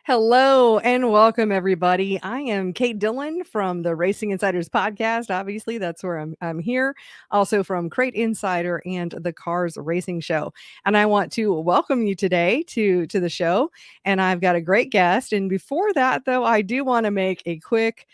Hello and welcome, everybody. I am Kate Dillon from the Racing Insiders podcast. Obviously, that's where I'm here. Also from Crate Insider and the Cars Racing Show. And I want to welcome you today to the show. And I've got a great guest. And before that, though, I do want to make a quick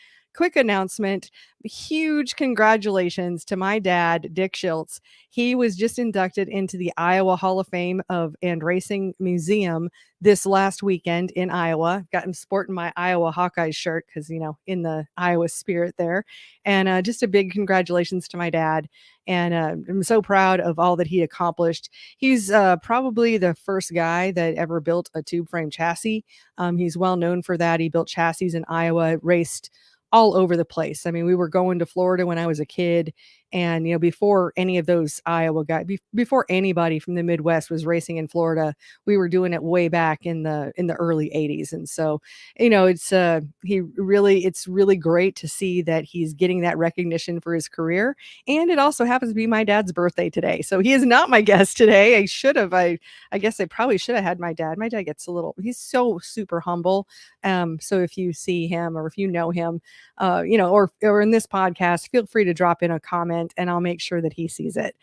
announcement. Huge congratulations to my dad, Dick Schultz. He was just inducted into the Iowa Hall of Fame and Racing Museum this last weekend in Iowa. Got him sporting my Iowa Hawkeyes shirt because, in the Iowa spirit there. And just a big congratulations to my dad. And I'm so proud of all that he accomplished. He's probably the first guy that ever built a tube frame chassis. He's well known for that. He built chassis in Iowa, raced all over the place. I mean, we were going to Florida when I was a kid, and before any of those Iowa guys, before anybody from the Midwest was racing in Florida, we were doing it way back in the early 80s. And so, it's really great to see that he's getting that recognition for his career. And it also happens to be my dad's birthday today. So he is not my guest today. I guess I probably should have had my dad. My dad gets he's so super humble. So if you see him or if you know him, or in this podcast, feel free to drop in a comment and I'll make sure that he sees it.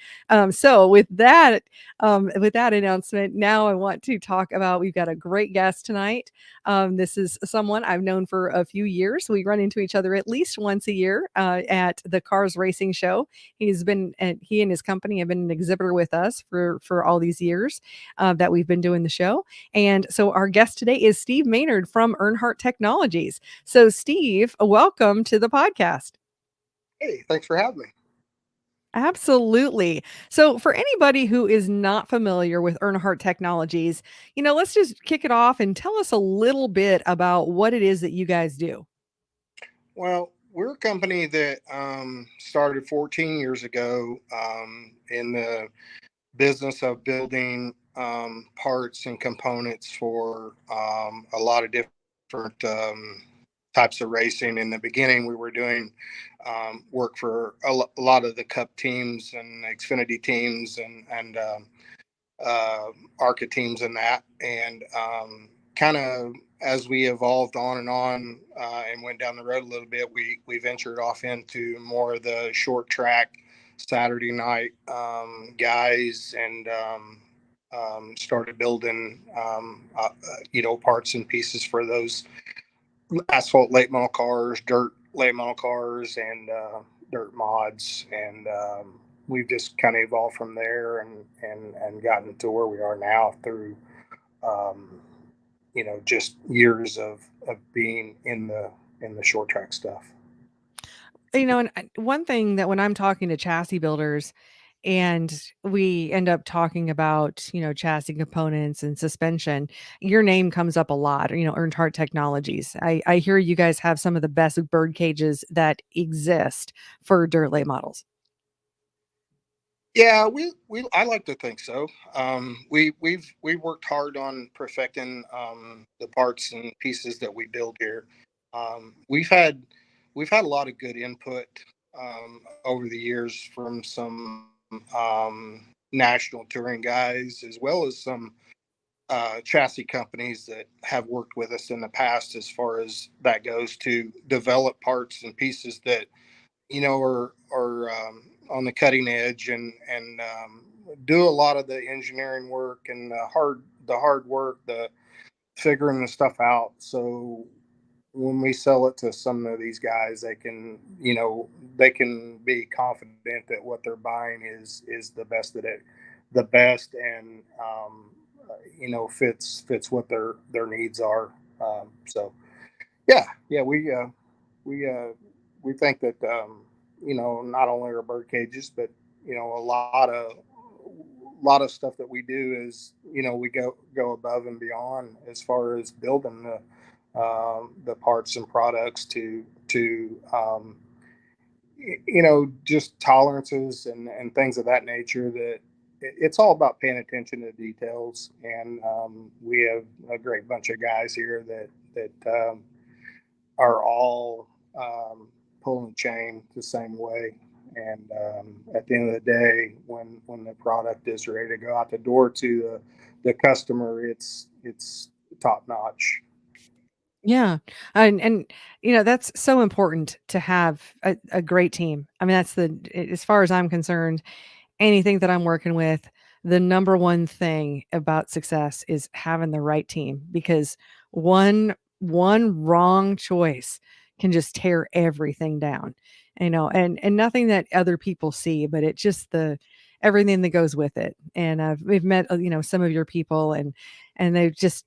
So with that announcement, now I want to talk about, we've got a great guest tonight. This is someone I've known for a few years. We run into each other at least once a year at the Cars Racing Show. He and his company have been an exhibitor with us for all these years that we've been doing the show. And so our guest today is Steve Maynard from Earnhardt Technologies. So Steve, welcome to the podcast. Hey, thanks for having me. Absolutely. So for anybody who is not familiar with Earnhardt Technologies, let's just kick it off and tell us a little bit about what it is that you guys do. Well, we're a company that started 14 years ago in the business of building parts and components for a lot of different types of racing. In the beginning, we were doing work for a lot of the Cup teams and Xfinity teams and ARCA teams and that. And kind of as we evolved on and went down the road a little bit, we ventured off into more of the short track Saturday night guys and started building parts and pieces for those asphalt late model cars, dirt late model cars, and dirt mods. And we've just kind of evolved from there and gotten to where we are now through just years of being in the short track stuff. And one thing that when I'm talking to chassis builders and we end up talking about, chassis components and suspension, your name comes up a lot, Earnhardt Technologies. I hear you guys have some of the best bird cages that exist for dirt late models. Yeah, I like to think so. We've worked hard on perfecting the parts and pieces that we build here. We've had a lot of good input over the years from some national touring guys, as well as some chassis companies that have worked with us in the past, as far as that goes, to develop parts and pieces that are on the cutting edge and do a lot of the engineering work and the hard work, the figuring the stuff out. So when we sell it to some of these guys, they can be confident that what they're buying is the best and fits what their needs are. So yeah, we think that not only are bird cages, but a lot of stuff that we do is we go above and beyond as far as building the parts and products to just tolerances and things of that nature. That it's all about paying attention to details, and we have a great bunch of guys here that are all pulling chain the same way. And at the end of the day, when the product is ready to go out the door to the customer, it's top notch. Yeah. And that's so important to have a great team. I mean, that's as far as I'm concerned, anything that I'm working with, the number one thing about success is having the right team because one wrong choice can just tear everything down. And nothing that other people see, but it just the everything that goes with it. And we've met some of your people, and they've just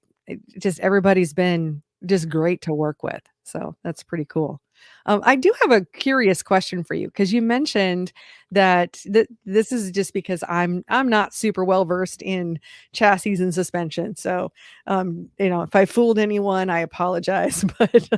everybody's been just great to work with. So that's pretty cool. I do have a curious question for you because you mentioned that this is just because I'm not super well versed in chassis and suspension. So, if I fooled anyone, I apologize, but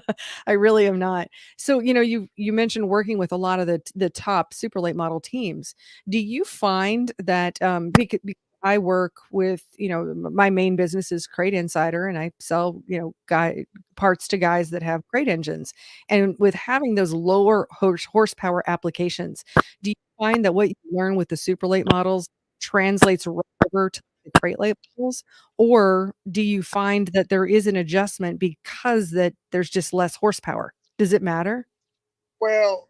I really am not. So, you mentioned working with a lot of the top super late model teams. Do you find that because I work with, my main business is Crate Insider, and I sell, guy parts to guys that have crate engines. And with having those lower horsepower applications, do you find that what you learn with the super late models translates right over to the crate late models? Or do you find that there is an adjustment because that there's just less horsepower? Does it matter? Well,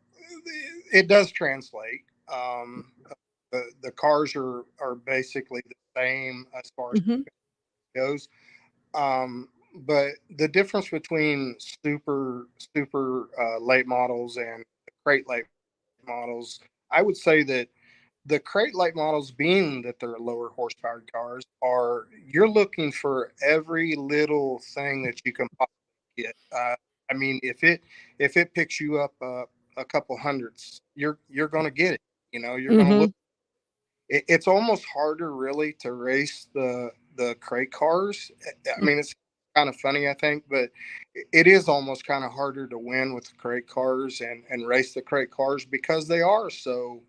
it does translate. The cars are basically the same as far as Mhm. it goes. But the difference between super late models and crate late models, I would say that the crate late models, being that they're lower horsepower cars, are you're looking for every little thing that you can possibly get. I mean, if it picks you up a couple hundreds, you're going to get it. You're going to look. Mhm. It's almost harder, really, to race the crate cars. I Mm. mean, it's kind of funny, I think, but it is almost kind of harder to win with the crate cars and race the crate cars because they are so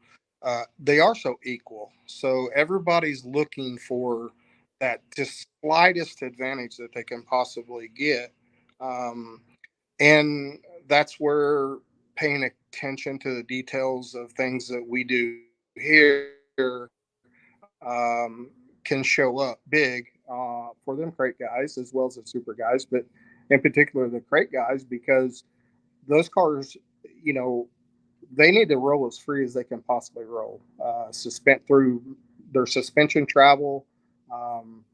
equal. So everybody's looking for that just slightest advantage that they can possibly get. Um, and that's where paying attention to the details of things that we do here can show up big for them crate guys as well as the super guys, but in particular the crate guys, because those cars, you know, they need to roll as free as they can possibly roll. Suspend through their suspension travel, um,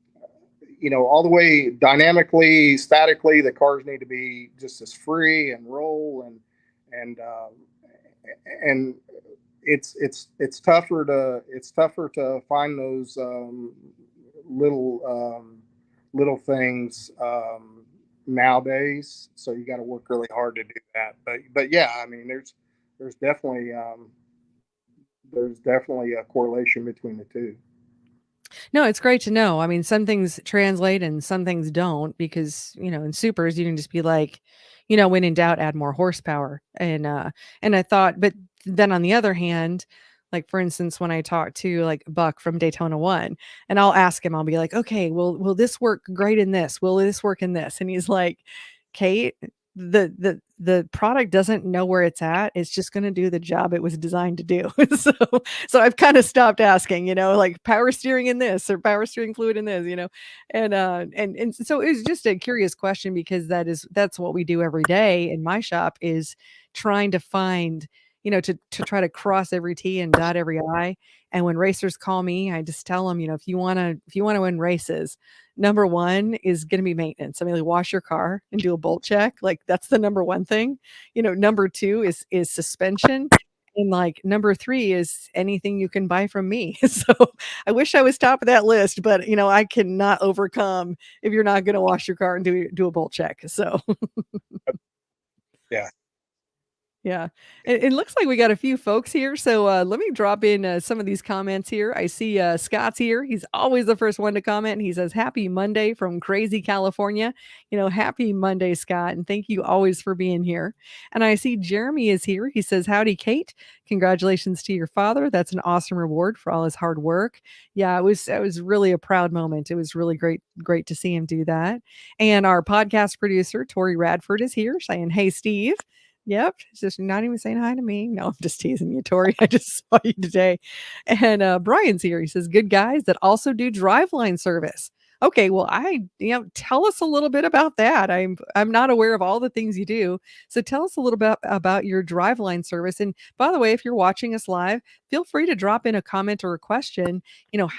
all the way dynamically, statically. The cars need to be just as free and roll and it's tougher to find those little little things nowadays. So you got to work really hard to do that. But yeah, I mean, there's definitely there's definitely a correlation between the two. No, it's great to know. I mean, some things translate and some things don't because, in supers you can just be like, when in doubt, add more horsepower. And I thought, but then on the other hand, like for instance, when I talk to like Buck from Daytona One, and I'll ask him, I'll be like, okay, will this work great in this? Will this work in this? And he's like, Kate, the product doesn't know where it's at. It's just going to do the job it was designed to do. So I've kind of stopped asking, like power steering in this or power steering fluid in this, and so it was just a curious question because that's what we do every day in my shop is trying to find, to try to cross every T and dot every I. And when racers call me, I just tell them, if you want to win races, number one is going to be maintenance. I mean, like wash your car and do a bolt check. Like that's the number one thing. Number two is suspension. And like number three is anything you can buy from me. So I wish I was top of that list, but I cannot overcome if you're not going to wash your car and do a bolt check. So Yeah. yeah. It looks like we got a few folks here. So let me drop in some of these comments here. I see Scott's here. He's always the first one to comment. He says, Happy Monday from crazy California. Happy Monday, Scott. And thank you always for being here. And I see Jeremy is here. He says, Howdy, Kate. Congratulations to your father. That's an awesome reward for all his hard work. Yeah, it was really a proud moment. It was really great to see him do that. And our podcast producer, Tori Radford, is here saying, Hey, Steve. Yep, she's just not even saying hi to me. No, I'm just teasing you, Tori. I just saw you today. And Brian's here. He says, good guys that also do driveline service. Okay, well, tell us a little bit about that. I'm not aware of all the things you do. So tell us a little bit about your driveline service. And by the way, if you're watching us live, feel free to drop in a comment or a question.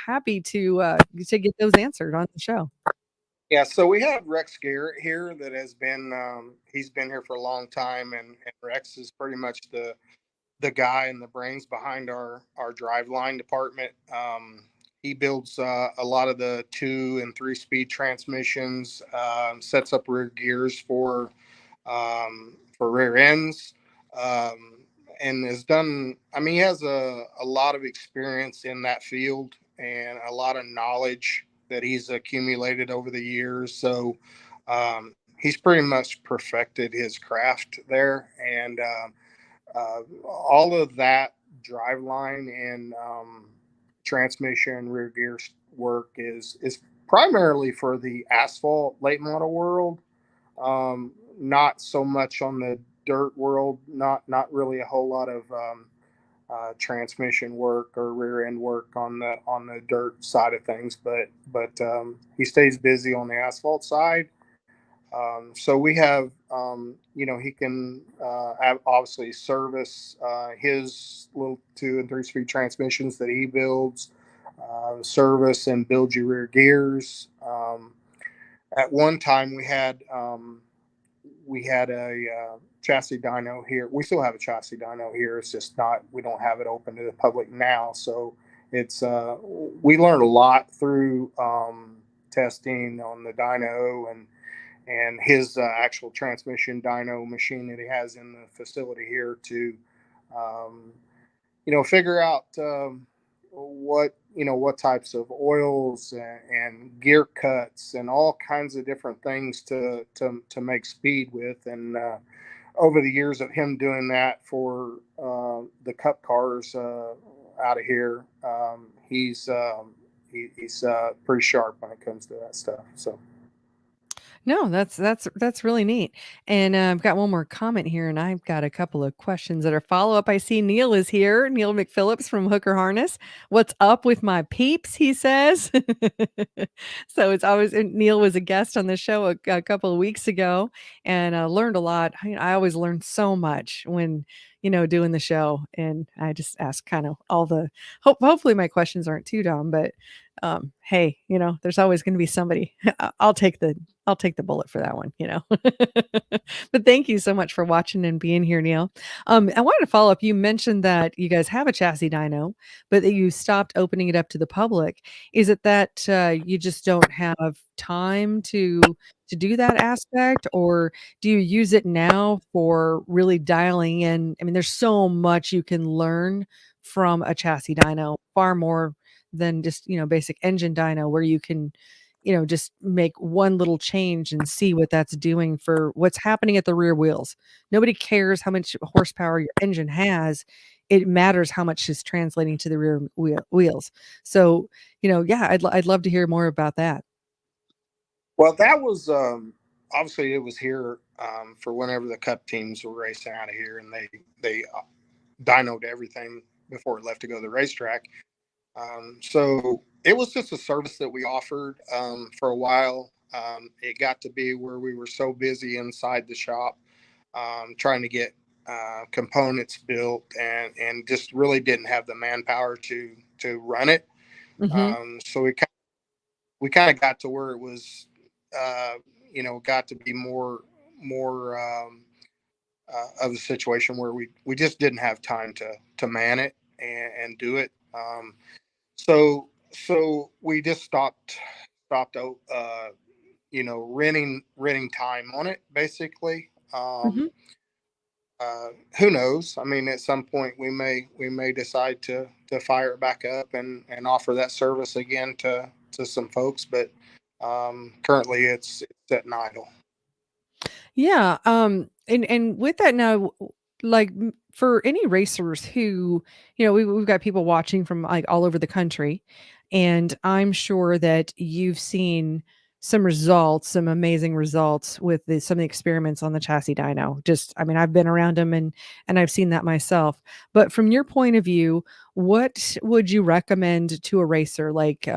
Happy to get those answered on the show. Yeah, so we have Rex Garrett here that has been he's been here for a long time, and Rex is pretty much the guy and the brains behind our driveline department. He builds a lot of the 2 and 3 speed transmissions, sets up rear gears for rear ends, um, and has done. I mean, he has a lot of experience in that field and a lot of knowledge that he's accumulated over the years. So he's pretty much perfected his craft there, and all of that driveline and transmission rear gear work is primarily for the asphalt late model world, not so much on the dirt world. Not really a whole lot of transmission work or rear end work on the dirt side of things, but he stays busy on the asphalt side. So we have, he can obviously service his little 2 and 3 speed transmissions that he builds, service and build your rear gears. At one time, we had a chassis dyno here. We still have a chassis dyno here. It's just not, we don't have it open to the public now. So it's we learned a lot through testing on the dyno and his actual transmission dyno machine that he has in the facility here to, um, figure out what types of oils and gear cuts and all kinds of different things to make speed with. And over the years of him doing that for the cup cars out of here, he's pretty sharp when it comes to that stuff. So. No, that's really neat. And I've got one more comment here, and I've got a couple of questions that are follow up. I see Neil is here. Neil McPhillips from Hooker Harness. What's up with my peeps? He says. So it's always and Neil was a guest on the show a couple of weeks ago, and learned a lot. I always learn so much when doing the show, and I just ask kind of all the hopefully my questions aren't too dumb, but hey, there's always going to be somebody. I'll take the bullet for that one. But thank you so much for watching and being here, Neil. I wanted to follow up. You mentioned that you guys have a chassis dyno, but that you stopped opening it up to the public. Is it that you just don't have time to do that aspect, or do you use it now for really dialing in? I mean, there's so much you can learn from a chassis dyno, far more than just basic engine dyno, where you can just make one little change and see what that's doing for what's happening at the rear wheels. Nobody cares how much horsepower your engine has. It matters how much is translating to the rear wheels. So, yeah, I'd love to hear more about that. Well, that was obviously it was here for whenever the Cup teams were racing out of here, and they dynoed everything before it left to go to the racetrack. So it was just a service that we offered for a while. It got to be where we were so busy inside the shop trying to get components built and just really didn't have the manpower to run it. Mhm. So we kind of got to where it was, got to be more of a situation where we just didn't have time to man it and do it. So we just stopped renting time on it basically. Mhm. Who knows? I mean, at some point we may decide to fire it back up and offer that service again to some folks, but currently it's sitting idle. Yeah, and with that now, like for any racers who, we've got people watching from like all over the country, and I'm sure that you've seen some results, some amazing results with some of the experiments on the chassis dyno. Just, I mean, I've been around them and I've seen that myself. But from your point of view, what would you recommend to a racer? Like,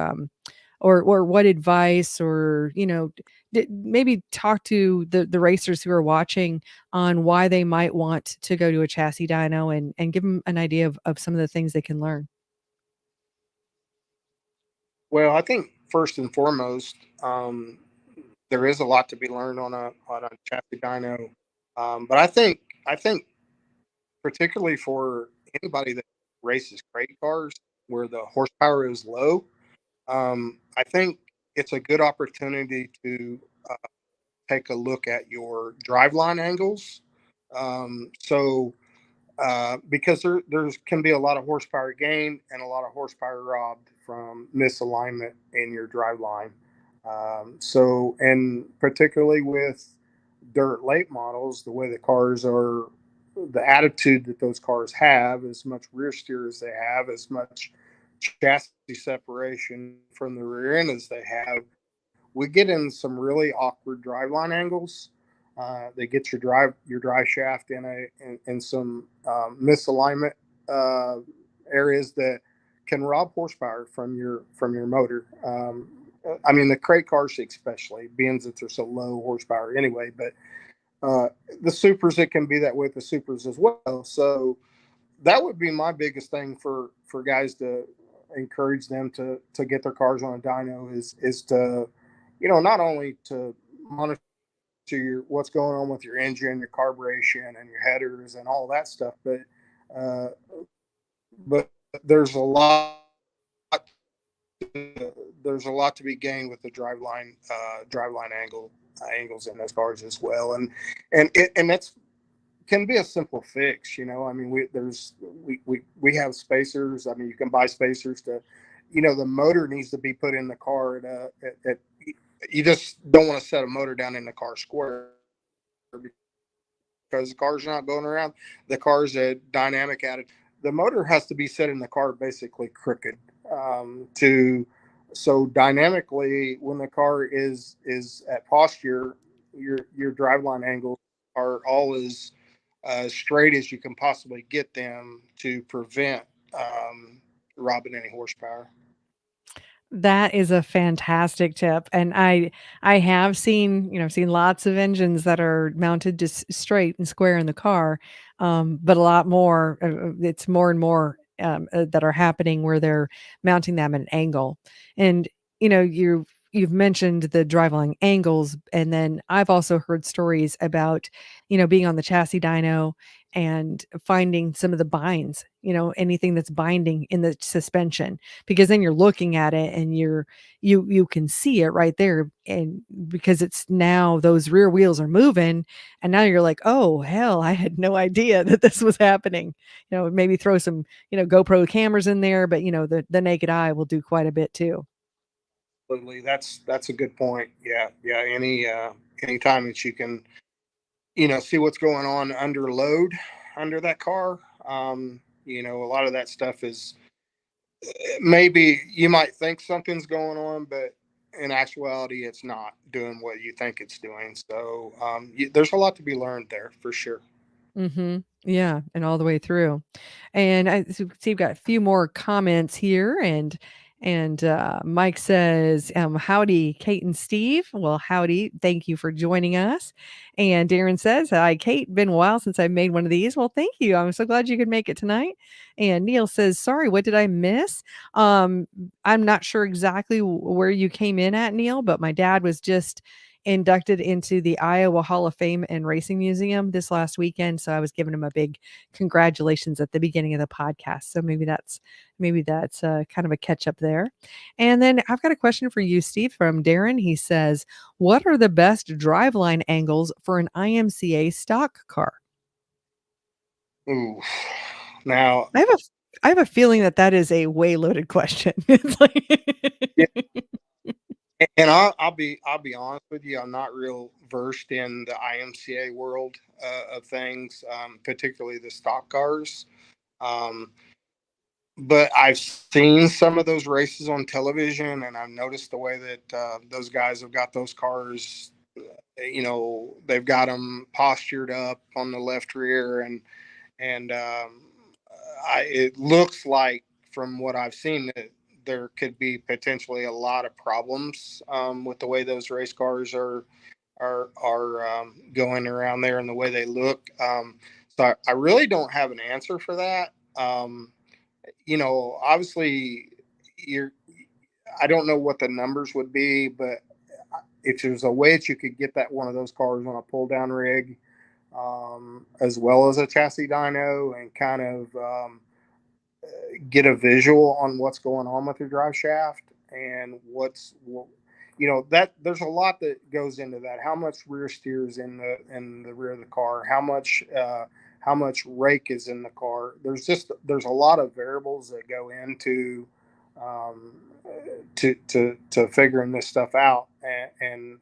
or what advice, or maybe talk to the racers who are watching on why they might want to go to a chassis dyno, and give them an idea of some of the things they can learn. Well, I think first and foremost, there is a lot to be learned on a chassis dyno. But I think particularly for anybody that races crate cars where the horsepower is low, I think it's a good opportunity to take a look at your driveline angles. So because there can be a lot of horsepower gained and a lot of horsepower robbed from misalignment in your drive line. So, and particularly with dirt late models, the way the cars are, the attitude that those cars have, as much rear steer as they have, as much chassis separation from the rear end as they have, we get in some really awkward driveline angles. They get your drive shaft in some misalignment uh, areas that can rob horsepower from your motor. I mean, the crate cars especially, being that they're so low horsepower anyway, but uh, the supers, it can be that with the supers as well. So that would be my biggest thing for guys to encourage them to get their cars on a dyno is to, not only to monitor your what's going on with your engine, your carburation, and your headers and all that stuff, uh, but there's a lot there's a lot to be gained with the driveline angles in those cars as well, and that's can be a simple fix. I mean, we have spacers. I mean, you can buy spacers to, the motor needs to be put in the car at you just don't want to set a motor down in the car square because the car's not going around. The car's a dynamic attitude. The motor has to be set in the car basically crooked to so dynamically when the car is at posture, your driveline angles are all as straight as you can possibly get them to prevent um, robbing any horsepower. That is a fantastic tip, and I have seen, seen lots of engines that are mounted just straight and square in the car, but a lot more, it's more and more, that are happening where they're mounting them at an angle, and, you've mentioned the driveline angles, and then I've also heard stories about, being on the chassis dyno and finding some of the binds, anything that's binding in the suspension, because then you're looking at it and you can see it right there, and because it's now those rear wheels are moving, and now you're like, oh hell, I had no idea that this was happening. Maybe throw some GoPro cameras in there, but the naked eye will do quite a bit too. Absolutely, that's a good point. Yeah, yeah. Any time that you can see what's going on under load under that car, a lot of that stuff is maybe you might think something's going on, but in actuality, it's not doing what you think it's doing. So there's a lot to be learned there for sure. Mhm. Yeah, and all the way through. And I see you've got a few more comments here, and Mike says, "Howdy, Kate and Steve." Well, howdy. Thank you for joining us. And Darren says, "Hi, Kate. Been a while since I made one of these." Well, thank you. I'm so glad you could make it tonight. And Neil says, "Sorry, what did I miss?" Um, I'm not sure exactly where you came in at, Neil, but my dad was just inducted into the Iowa Hall of Fame and Racing Museum this last weekend, so I was giving him a big congratulations at the beginning of the podcast. So maybe that's kind of a catch up there. And then I've got a question for you, Steve, from Darren. He says, "What are the best driveline angles for an IMCA stock car?" Ooh, now, I have a I have a feeling that that is a way loaded question. It's yeah, like and I'll be honest with you. I'm not real versed in the IMCA world of things, particularly the stock cars. Um, but I've seen some of those races on television, and I've noticed the way that those guys have got those cars. They've got them postured up on the left rear, and it looks like from what I've seen that there could be potentially a lot of problems with the way those race cars are going around there and the way they look. So I really don't have an answer for that. Obviously, you're. I don't know what the numbers would be, but if there's a way that you could get that one of those cars on a pull down rig, as well as a chassis dyno, and kind of get a visual on what's going on with your drive shaft and that there's a lot that goes into that. How much rear steer is in the rear of the car? How much rake is in the car? There's a lot of variables that go into um, to figuring this stuff out. And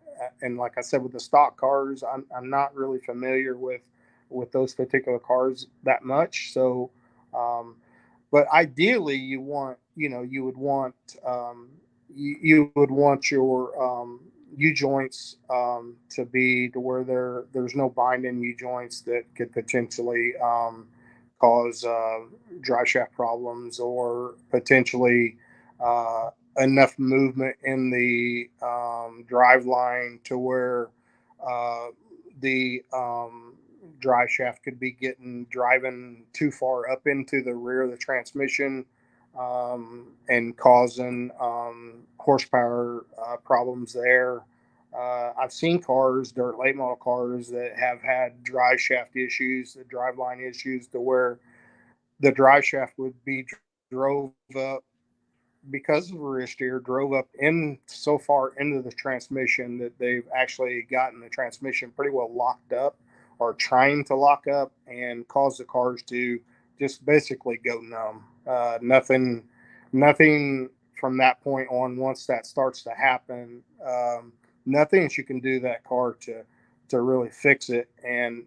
like I said, with the stock cars, I'm not really familiar with those particular cars that much. So, but ideally, you would want your U joints to be to where there's no binding U joints that could potentially cause drive shaft problems, or potentially uh, enough movement in the drive line to where the drive shaft could be driving too far up into the rear of the transmission, and causing horsepower problems there. I've seen cars, dirt late model cars, that have had drive shaft issues, the drive line issues, to where the drive shaft would be drove up because of rear steer, drove up in so far into the transmission that they've actually gotten the transmission pretty well locked up, or trying to lock up, and cause the cars to just basically go numb. Nothing from that point on. Once that starts to happen, nothing that you can do to that car to really fix it. And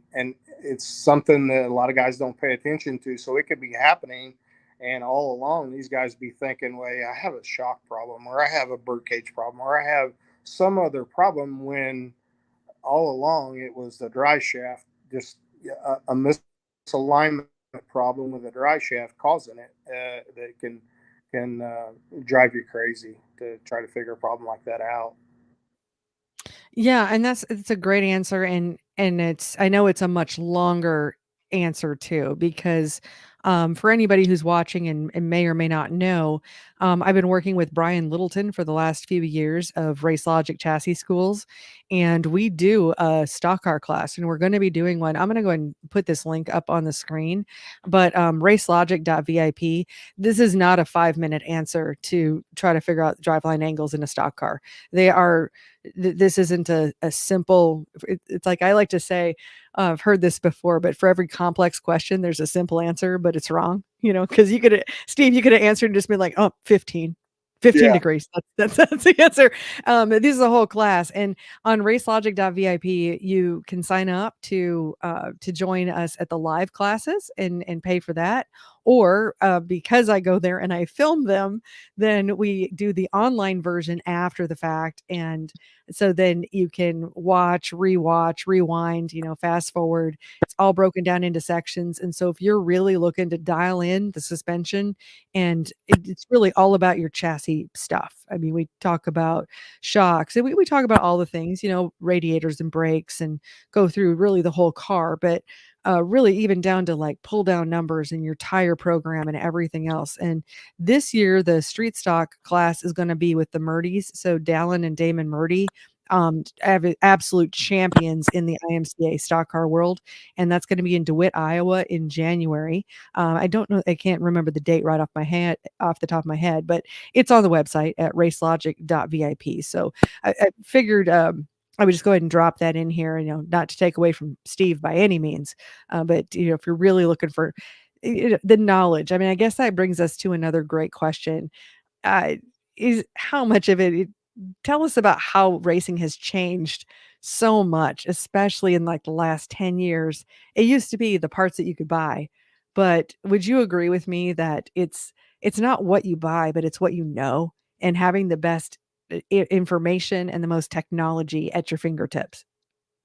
it's something that a lot of guys don't pay attention to. So it could be happening, and all along, these guys be thinking, well, I have a shock problem, or I have a bird cage problem, or I have some other problem, when all along it was the drive shaft, just a misalignment problem with the drive shaft causing it, that can drive you crazy to try to figure a problem like that out. Yeah, and it's a great answer, and I know it's a much longer answer too, because for anybody who's watching and may or may not know, I've been working with Brian Littleton for the last few years of Race Logic Chassis Schools, and we do a stock car class, and we're going to be doing one. I'm going to go ahead and put this link up on the screen, but racelogic.vip. This is not a 5-minute answer to try to figure out driveline angles in a stock car. They are this isn't a simple, it's like I like to say, I've heard this before, but for every complex question there's a simple answer, but it's wrong, because Steve, you could have answered and just been like, oh, 15 Yeah. degrees. That's the answer. This is a whole class. And on racelogic.vip, you can sign up to join us at the live classes and pay for that. Or because I go there and I film them, then we do the online version after the fact. And so then you can watch, rewatch, rewind, fast forward. It's all broken down into sections. And so if you're really looking to dial in the suspension, and it's really all about your chassis stuff. I mean, we talk about shocks, and we talk about all the things, radiators and brakes, and go through really the whole car, but really even down to like pull down numbers and your tire program and everything else. And this year, the street stock class is going to be with the Murdies. So Dallin and Damon Murdy, absolute champions in the IMCA stock car world. And that's going to be in DeWitt, Iowa in January. I don't know, I can't remember the date right off the top of my head, but it's on the website at racelogic.vip. So I figured I would just go ahead and drop that in here, not to take away from Steve by any means, but if you're really looking for the knowledge, I mean, I guess that brings us to another great question. Uh, is how much of it? Tell us about how racing has changed so much, especially in like the last 10 years. It used to be the parts that you could buy, but would you agree with me that it's not what you buy, but it's what you know, and having the best information and the most technology at your fingertips?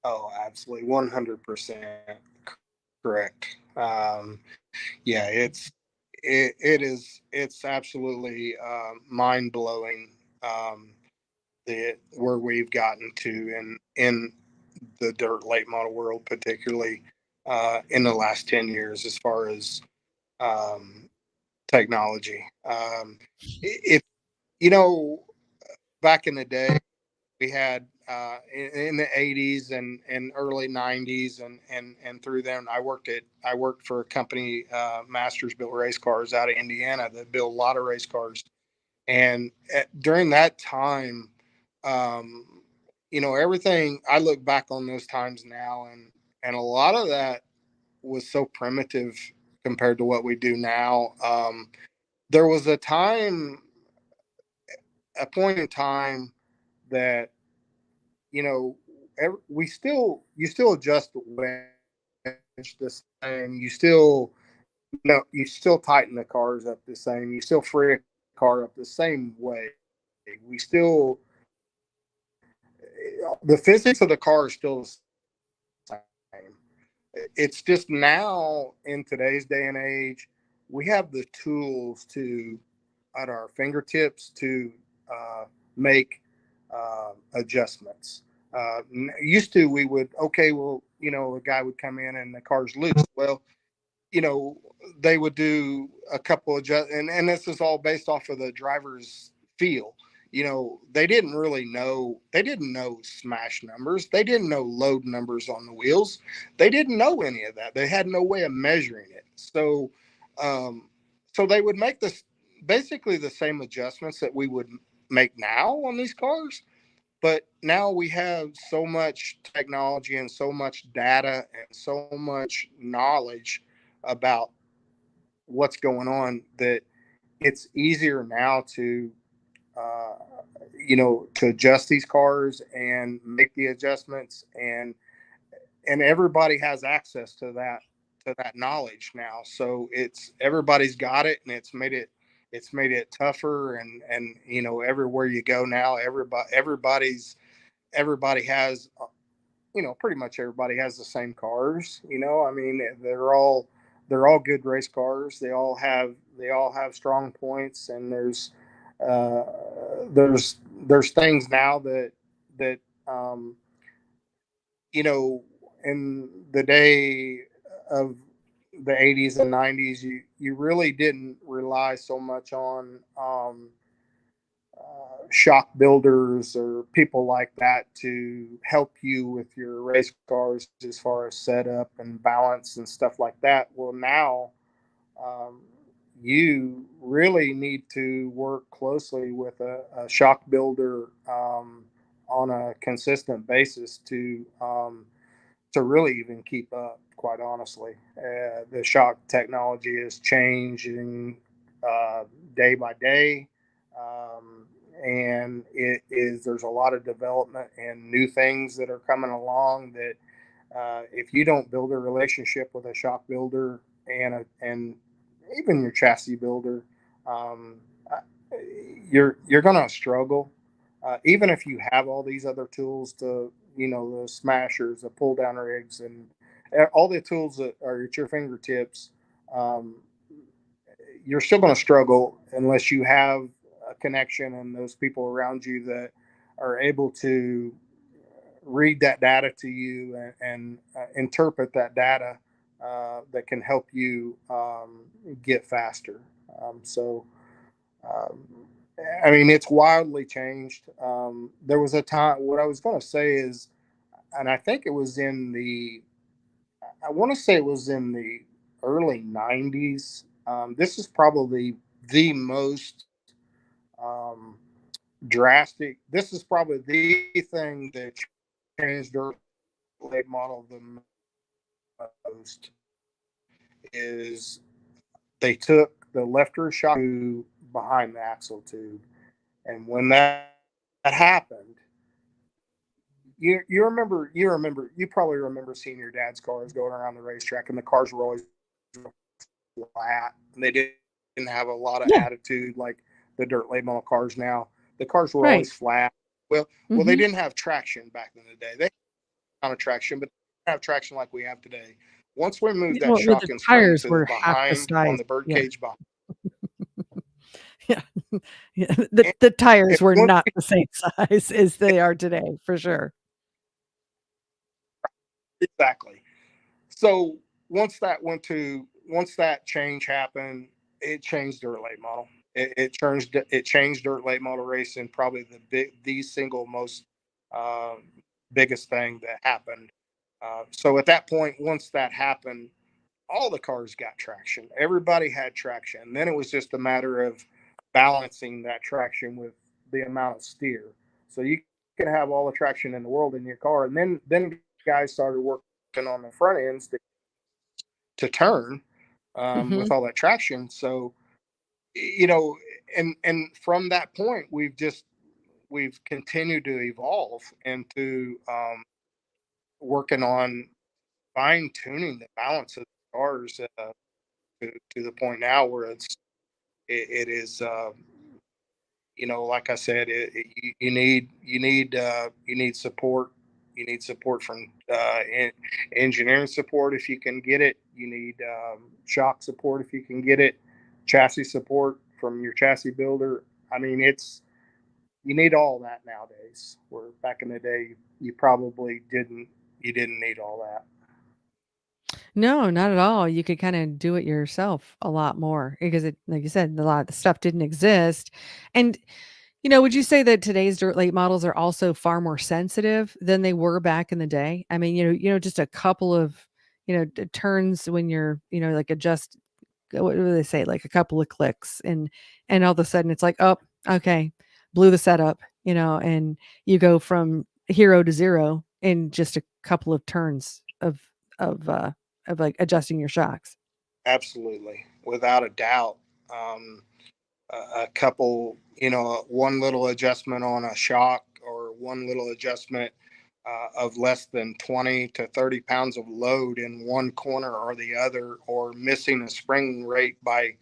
Oh, absolutely, 100% correct. Yeah, it's absolutely mind blowing, where we've gotten to in the dirt late model world, particularly in the last 10 years, as far as um, technology. If you know, back in the day, we had in the 80s and early 90s and through then I worked for a company, Masters built race cars out of Indiana that built a lot of race cars. And during that time, um, everything, I look back on those times now, and a lot of that was so primitive compared to what we do now. There was a point in time that, we still, you still adjust the wedge the same. You still tighten the cars up the same. You still free a car up the same way. We still, the physics of the car is still the same. It's just now, in today's day and age, we have the tools at our fingertips to make adjustments. Used to, we would, okay, well, a guy would come in and the car's loose. Well, you know, they would do a couple of and this is all based off of the driver's feel. They didn't really know. They didn't know smash numbers. They didn't know load numbers on the wheels. They didn't know any of that. They had no way of measuring it. Um, so they would make this basically the same adjustments that we would make now on these cars. But now we have so much technology and so much data and so much knowledge about what's going on that it's easier now uh, to adjust these cars and make the adjustments, and everybody has access to that knowledge now. So everybody's got it, and it's made it tougher, and everywhere you go now, everybody has, pretty much everybody has the same cars. I mean, they're all good race cars. They all have strong points, and uh, there's things now that um, you know in the day of the 80s and 90s, you really didn't rely so much on shock builders or people like that to help you with your race cars as far as setup and balance and stuff like that. Well, now um, you really need to work closely with a shock builder on a consistent basis to really even keep up. Quite honestly, the shock technology is changing day by day, and there's a lot of development and new things that are coming along that if you don't build a relationship with a shock builder and even your chassis builder, um, you're going to struggle. Even if you have all these other tools the smashers, the pull down rigs, and all the tools that are at your fingertips, um, you're still going to struggle unless you have a connection and those people around you that are able to read that data to you and interpret that data that can help you get faster. So, um, I mean, it's wildly changed. There was a time, what I was going to say is, and I think it was I want to say it was in the early 90s. This is probably the most um, this is probably the thing that changed our late model the most is they took the left rear shock tube behind the axle tube. And when that happened, you probably remember seeing your dad's cars going around the racetrack, and the cars were always flat, and they didn't have a lot of Yeah. attitude like the dirt late model cars now. The cars were Right. always flat. Well, they Hmm. didn't have traction back in the day. They had a traction, but they didn't have traction like we have today. Once we moved that Well, the shock and spring tires to the were half the behind on size. the bird Yeah. cage behind, Yeah. Yeah, And, the tires and were once not the same size as they are today, for sure. exactly. So once that change happened, it changed dirt late model. It changed dirt late model racing. Probably the single most uh, biggest thing that happened. So at that point, once that happened, all the cars got traction. Everybody had traction. Then it was just a matter of balancing that traction with the amount of steer. So you can have all the traction in the world in your car, and then guys started working on the front ends to turn with Mhm. all that traction. So you know, and from that point, we've continued to evolve into working on fine tuning the balance of the cars to the point now where it is like I said, you need support. You need support from engineering support if you can get it. You need shock support if you can get it. Chassis support from your chassis builder. I mean, you need all that nowadays. Where back in the day, you probably didn't. You didn't need all that. No, not at all. You could kinda do it yourself a lot more because it like you said, a lot of the stuff didn't exist. And, would you say that today's dirt late models are also far more sensitive than they were back in the day? I mean, just a couple of, turns when you're, like adjust what do they say? Like a couple of clicks and all of a sudden it's like, "Oh, okay, blew the setup," and you go from hero to 0 in just a couple of turns of, uh of, like, adjusting your shocks. Absolutely, without a doubt. Um, a couple, one little adjustment on a shock or one little adjustment of less than 20 to 30 pounds of load in one corner or the other, or missing a spring rate by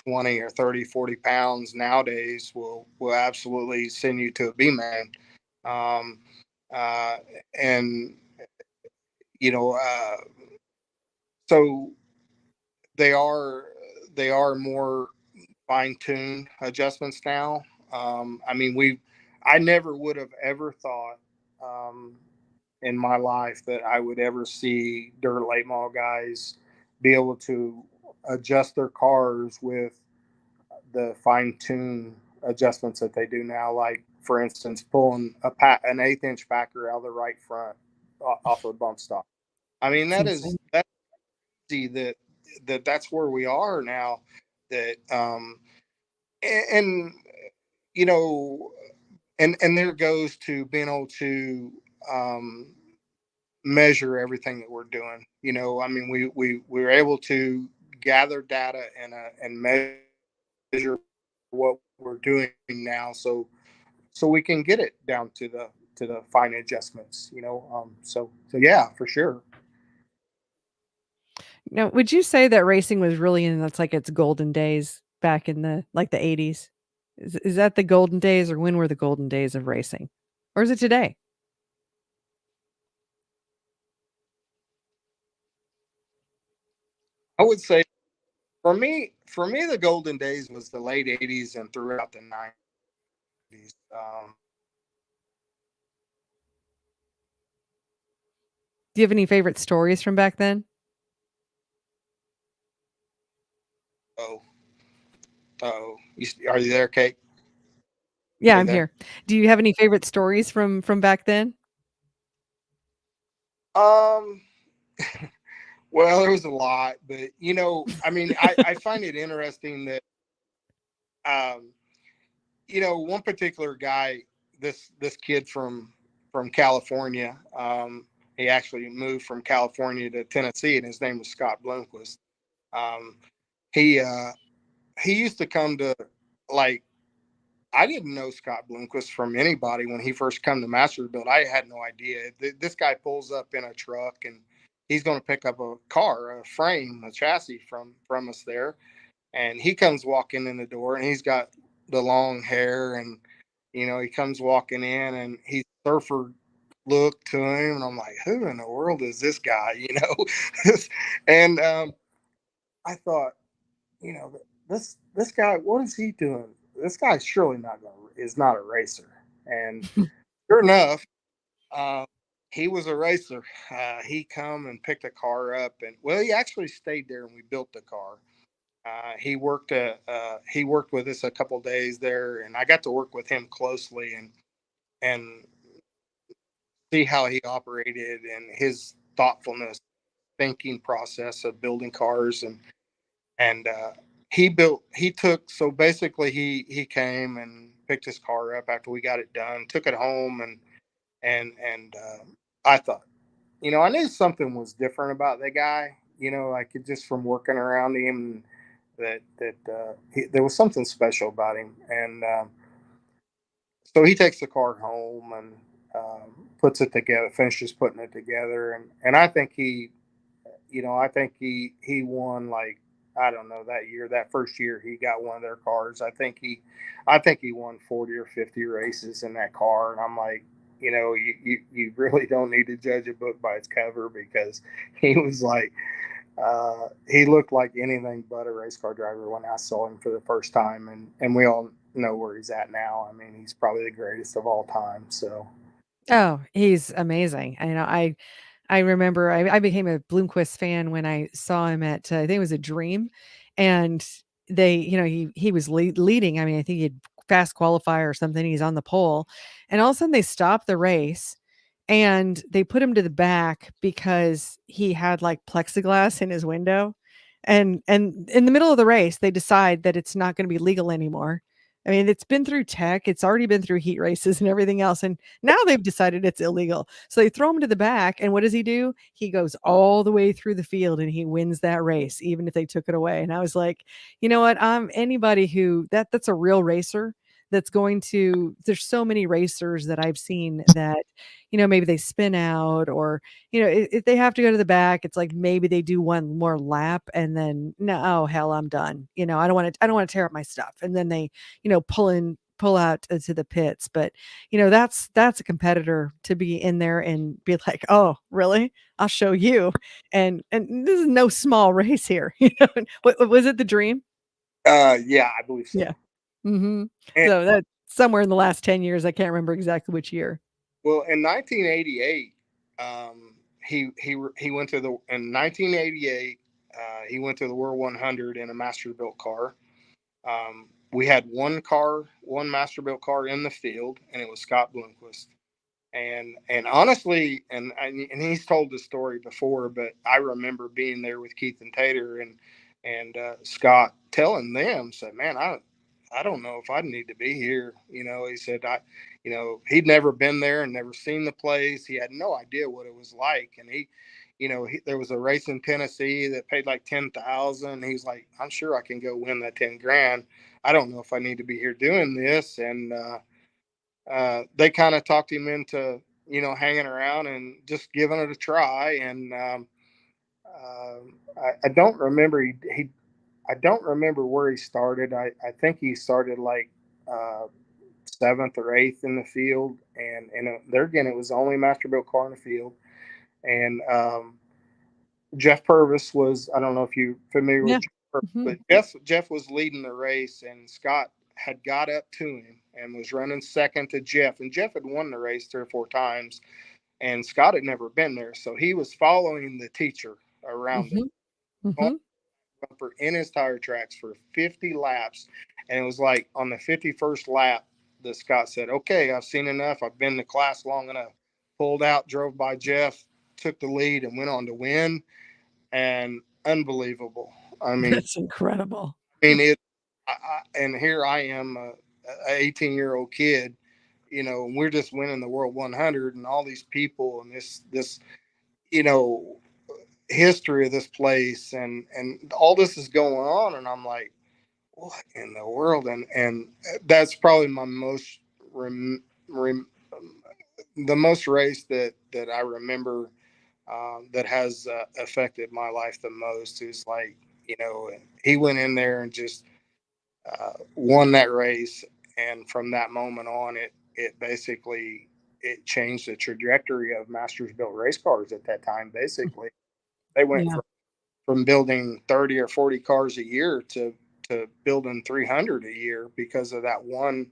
20 or 30, 40 pounds nowadays will absolutely send you to a B-man. Um, uh, and, you know, uh, so they are, they are more fine tuned adjustments now. I mean, I never would have ever thought um, in my life that I would ever see dirt late model guys be able to adjust their cars with the fine tune adjustments that they do now. Like, for instance, pulling an eighth-inch packer out of the right front off of a bump stock. I mean, It's insane. that's easy that's where we are now. That and you know, and there goes to being able to um, measure everything that we're doing. I mean, we're able to gather data and measure what we're doing now, so we can get it down to the fine adjustments. So yeah, for sure. Now, would you say that racing was really in that's like its golden days back in the 80s? Is that the golden days, or when were the golden days of racing? Or is it today? I would say for me, the golden days was the late '80s and throughout the '90s. Do you have any favorite stories from back then? Oh, are you there, Kate? Yeah, Are you I'm there? here. Do you have any favorite stories from back then? Um, well, there was a lot, but I mean, I find it interesting that um, one particular guy, this kid from California, he actually moved from California to Tennessee, and his name was Scott Bloomquist. Um, he he used to come to, like, I didn't know Scott Bloomquist from anybody when he first come to Mastersville. I had no idea. This guy pulls up in a truck and he's going to pick up a car, a frame, a chassis from us there. And he comes walking in the door and he's got the long hair, and he comes walking in and he's surfer look to him, and I'm like, who in the world is this guy? And I thought, this guy, what is he doing? this guy surely is not a racer. And sure enough, uh, he was a racer. He come and picked a car up, and well, he actually stayed there, and we built the car. He worked with us a couple of days there, and I got to work with him closely and see how he operated and his thoughtfulness, thinking process of building cars, and he took so basically he came and picked his car up after we got it done, took it home, and I thought, I knew something was different about that guy. I could just from working around him that there was something special about him, and so he takes the car home and puts it together, finishes putting it together, and I think he won, like, I don't know, that first year he got one of their cars. I think he won 40 or 50 races in that car, and I'm like, you really don't need to judge a book by its cover, because he was like, he looked like anything but a race car driver when I saw him for the first time, and we all know where he's at now. I mean, he's probably the greatest of all time. So Oh, he's amazing. I remember I became a Bloomquist fan when I saw him at I think it was a Dream, and he was leading. I mean, I think he had fast qualify or something. He's on the pole, and all of a sudden they stopped the race, and they put him to the back because he had like plexiglass in his window, and in the middle of the race they decide that it's not going to be legal anymore. I mean, it's been through tech, it's already been through heat races and everything else, and now they've decided it's illegal. So they throw him to the back, and what does he do? He goes all the way through the field and he wins that race, even if they took it away. And I was like, you know what? Anybody who that's a real racer that's going to there's so many racers that I've seen that, maybe they spin out or, if they have to go to the back, it's like maybe they do one more lap and then no, oh hell, I'm done. I don't want to tear up my stuff. And then they, pull out to the pits. But that's a competitor to be in there and be like, oh really, I'll show you. And this is no small race here. What was it, the Dream? yeah, I believe so. Yeah. Hmm. And So that's somewhere in the last 10 years. I can't remember exactly which year. well, in 1988, he went to the in 1988. He went to the World 100 in a master built car. We had one master built car in the field, and it was Scott Bloomquist. And honestly, and he's told this story before, but I remember being there with Keith and Tater and Scott telling them, said, "Man, I don't know if I need to be here." He said, he'd never been there and never seen the place. He had no idea what it was like, and there was a race in Tennessee that paid like 10,000. He's like, "I'm sure I can go win that 10 grand. I don't know if I need to be here doing this." And they kind of talked him into hanging around and just giving it a try. And I don't remember he I don't remember where he started. I think he started like uh, seventh or eighth in the field, and there again it was the only master built car in the field. And Jeff Purvis was, I don't know if you're familiar with Yeah. Jeff Purvis, Hmm. but Jeff was leading the race, and Scott had got up to him and was running second to Jeff. And Jeff had won the race 3 or 4 times, and Scott had never been there. So he was following the teacher around it, Hmm. going Hmm. bumper in his tire tracks for 50 laps. And it was like on the 51st lap that Scott said, "Okay, I've seen enough. I've been in the class long enough." Pulled out, drove by Jeff, took the lead, and went on to win. And unbelievable. I mean, That's incredible. it. And here I am, a 18-year-old kid. We're just winning the World 100, and all these people, and this you know history of this place, and all this is going on, and I'm like, what in the world? And that's probably my most rem, rem, the most race that I remember that has affected my life the most is like, he went in there and just won that race, and from that moment on, it basically it changed the trajectory of masters built race cars at that time. Basically, they went Yeah. from building 30 or 40 cars a year to to building 300 a year because of that one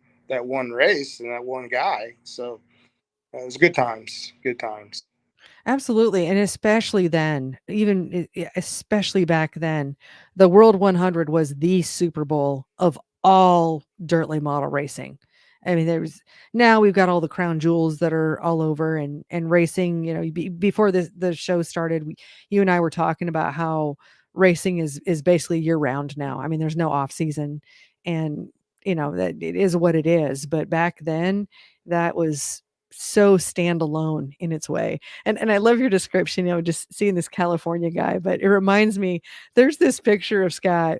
race and that one guy. So it was good times, good times. Absolutely, and especially then, especially back then, the World 100 was the Super Bowl of all dirt late model racing. I mean, now we've got all the crown jewels that are all over and racing. Before the show started, you and I were talking about how racing is basically year round now. I mean, there's no off season, and that it is what it is. But back then, that was so standalone in its way. And I love your description, just seeing this California guy, but it reminds me, there's this picture of Scott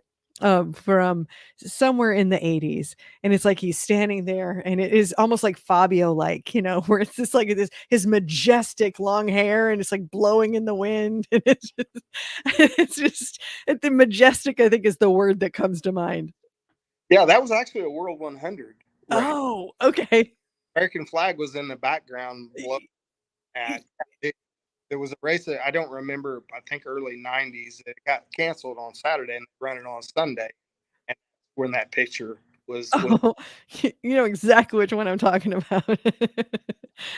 from somewhere in the 80s, and it's like he's standing there, and it is almost like Fabio, like, where it's just like this his majestic long hair, and it's like blowing in the wind, and it's just the majestic, I think, is the word that comes to mind. Yeah, that was actually a World 100 race. Oh, okay. American flag was in the background. At it, there was a race that I don't remember. I think early '90s. It got canceled on Saturday and running on Sunday. And when that picture was Oh, you know exactly which one I'm talking about.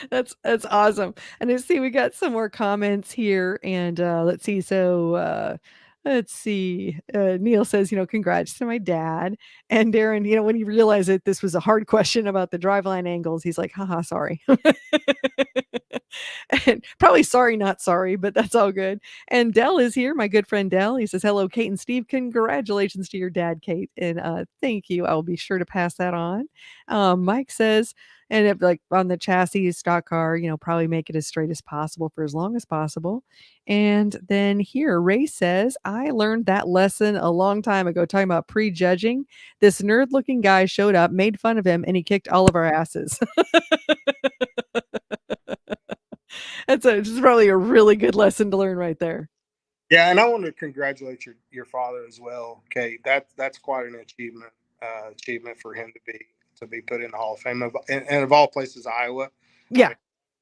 That's awesome. And I see we got some more comments here, and let's see. So let's see. Neil says, congrats to my dad. And Darren, when he realized that this was a hard question about the driveline angles, he's like, haha, sorry. And probably sorry, not sorry, but that's all good. And Dell is here, my good friend Dell. He says, hello, Kate and Steve. Congratulations to your dad, Kate. And thank you. I will be sure to pass that on. Mike says, and if, like, on the chassis stock car, probably make it as straight as possible for as long as possible. And then here, Ray says, I learned that lesson a long time ago, talking about prejudging. This nerd looking guy showed up, made fun of him, and he kicked all of our asses. This is probably a really good lesson to learn right there. Yeah, and I want to congratulate your father as well, Kate. That's quite an achievement for him to be put in the Hall of Fame and of all places, Iowa. I Yeah.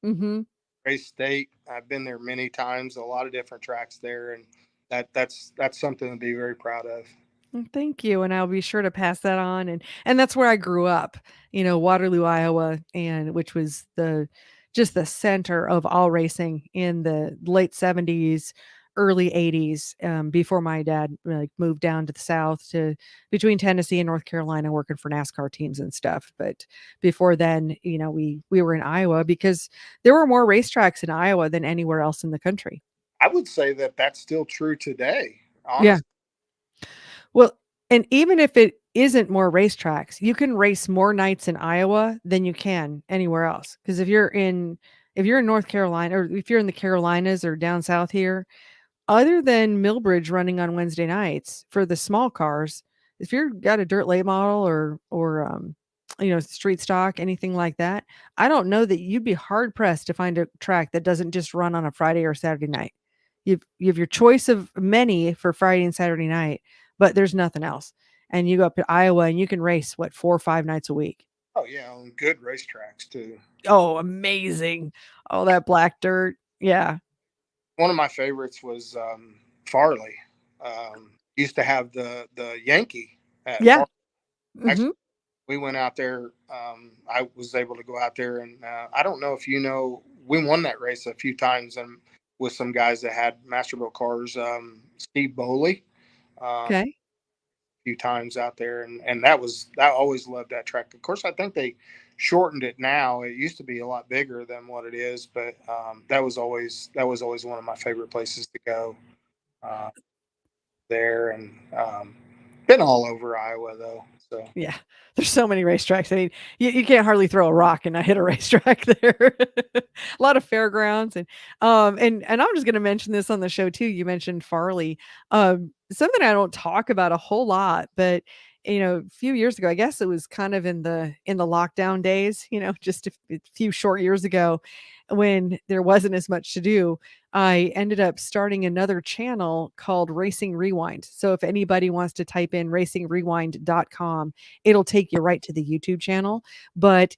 mean, Mm-hmm. great state. I've been there many times, a lot of different tracks there, and that's something to be very proud of. Thank you, and I'll be sure to pass that on, and that's where I grew up, Waterloo, Iowa, and which was just the center of all racing in the late 70s, early 80s, before my dad, like, moved down to the South, to between Tennessee and North Carolina, working for NASCAR teams and stuff. But before then, we were in Iowa because there were more racetracks in Iowa than anywhere else in the country. I would say that that's still true today, Yeah. honestly. Well, and even if it isn't more racetracks, you can race more nights in Iowa than you can anywhere else. Because if you're in North Carolina, or if you're in the Carolinas or down south here, other than Millbridge running on Wednesday nights for the small cars, if you've got a dirt late model or street stock, anything like that, I don't know that you'd be hard pressed to find a track that doesn't just run on a Friday or Saturday night. You have your choice of many for Friday and Saturday night, but there's nothing else. And you go up to Iowa and you can race 4 or 5 nights a week. Oh yeah, on good racetracks too. Oh, amazing. All that black dirt. Yeah. One of my favorites was Farley. Used to have the Yankee at Yeah. Farley. Actually, Mhm. we went out there. I was able to go out there, and I don't know if we won that race a few times, and with some guys that had Masterbuilt cars. Steve Bowley, a Okay. few times out there, and I always loved that track. Of course, I think they shortened it now. It used to be a lot bigger than what it is, but that was always one of my favorite places to go uh, there, and been all over Iowa though. So Yeah. There's so many racetracks. I mean, you can't hardly throw a rock and not hit a racetrack there. A lot of fairgrounds, and I'm just gonna mention this on the show too. You mentioned Farley. Something I don't talk about a whole lot, but a few years ago, I guess it was kind of in the lockdown days, just a few short years ago, when there wasn't as much to do, I ended up starting another channel called Racing Rewind. So if anybody wants to type in racingrewind.com, it'll take you right to the YouTube channel. But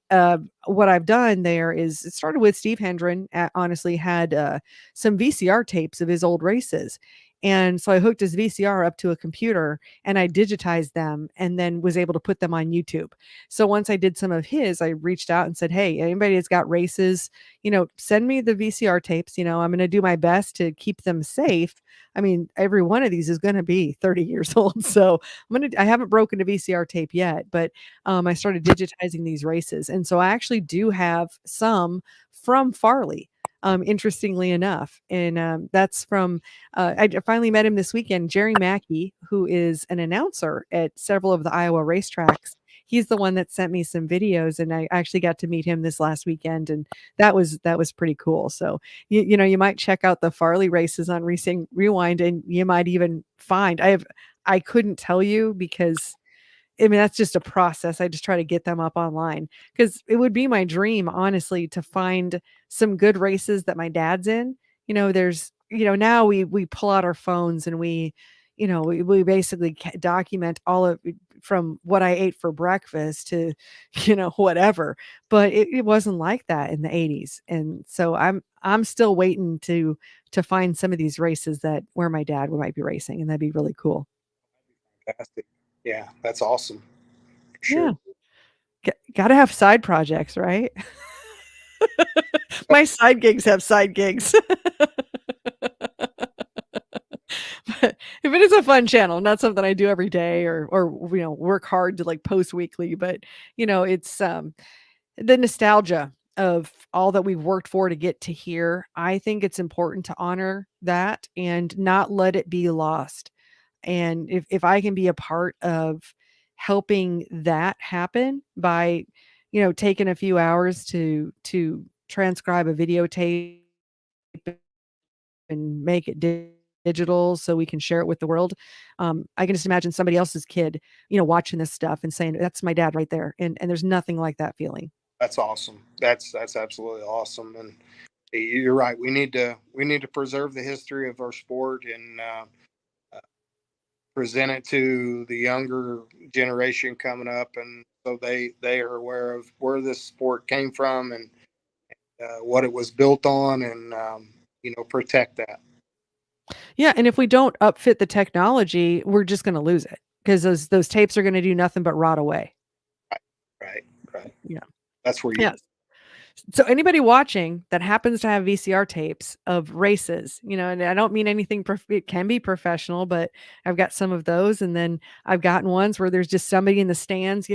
what I've done there is, it started with Steve Hendren, honestly, had some VCR tapes of his old races. And so I hooked his VCR up to a computer and I digitized them and then was able to put them on YouTube. So once I did some of his, I reached out and said, "Hey, anybody that's got races, send me the VCR tapes. I'm going to do my best to keep them safe. I mean, every one of these is going to be 30 years old. So I haven't broken a VCR tape yet, but I started digitizing these races. And so I actually do have some from Farley, interestingly enough. And that's from, I finally met him this weekend, Jerry Mackey, who is an announcer at several of the Iowa racetracks. He's the one that sent me some videos, and I actually got to meet him this last weekend, and that was pretty cool. So you might check out the Farley races on Racing Rewind, and you might even find I couldn't tell you because I mean, that's just a process. I just try to get them up online because it would be my dream, honestly, to find some good races that my dad's in. Now we pull out our phones and we basically document all of from what I ate for breakfast to, whatever. But it wasn't like that in the 80s. And so I'm still waiting to find some of these races that where my dad might be racing, and that'd be really cool. Fantastic. Yeah, that's awesome. Yeah. Sure. Gotta have side projects, right? My side gigs have side gigs. But if it is a fun channel, not something I do every day or work hard to like post weekly, but it's the nostalgia of all that we've worked for to get to here. I think it's important to honor that and not let it be lost. And if I can be a part of helping that happen by, taking a few hours to transcribe a videotape and make it digital so we can share it with the world. I can just imagine somebody else's kid, watching this stuff and saying, "That's my dad right there." And there's nothing like that feeling. That's awesome. That's absolutely awesome. And you're right. We need to preserve the history of our sport and present it to the younger generation coming up, and so they are aware of where this sport came from and what it was built on, and protect that. Yeah, and if we don't upfit the technology, we're just gonna lose it because those tapes are gonna do nothing but rot away. Right, right. Yeah. That's where you. Yes. So anybody watching that happens to have VCR tapes of races, and I don't mean anything it can be professional, but I've got some of those, and then I've gotten ones where there's just somebody in the stands,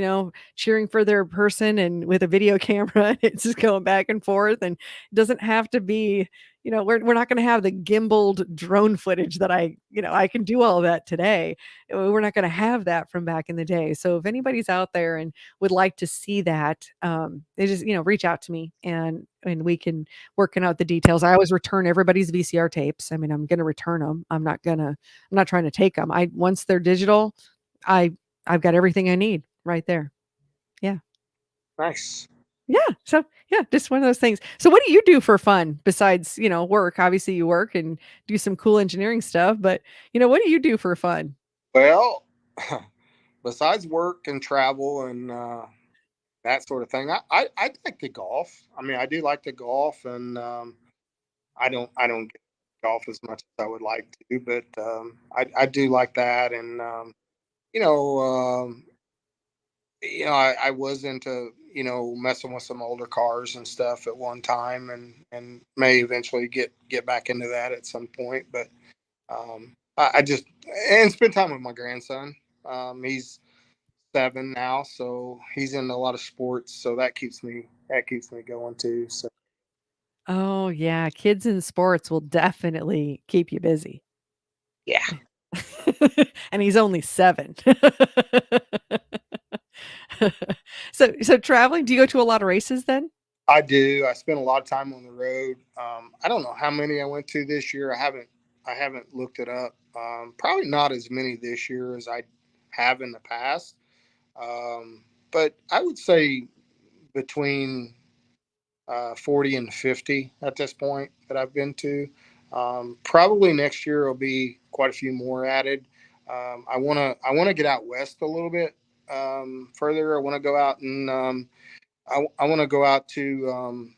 cheering for their person and with a video camera, and it's just going back and forth, and it doesn't have to be, we're not going to have the gimbaled drone footage that I can do all of that today. We're not going to have that from back in the day. So if anybody's out there and would like to see that, they just reach out to me and we can working out the details. I always return everybody's VCR tapes. I mean, I'm going to return them. I'm not trying to take them. Once they're digital, I I've got everything I need right there. Yeah. Nice. Yeah. So yeah, just one of those things. So what do you do for fun besides, work? Obviously you work and do some cool engineering stuff, but what do you do for fun? Well, besides work and travel and that sort of thing, I like to golf. I mean, I do like to golf, and I don't get golf as much as I would like to, but I do like that, and you know um, I was into messing with some older cars and stuff at one time, and may eventually get back into that at some point, but I just and spend time with my grandson. He's 7 now, so he's in a lot of sports, so that keeps me going too. So Oh yeah, kids in sports will definitely keep you busy. yeah, And he's only 7. So traveling, do you go to a lot of races then? I do. I spend a lot of time on the road. I don't know how many I went to this year. I haven't looked it up. Probably not as many this year as I have in the past. But I would say between 40 and 50 at this point that I've been to. Probably next year will be quite a few more added. I wanna get out west a little bit further. I want to go out and I want to go out to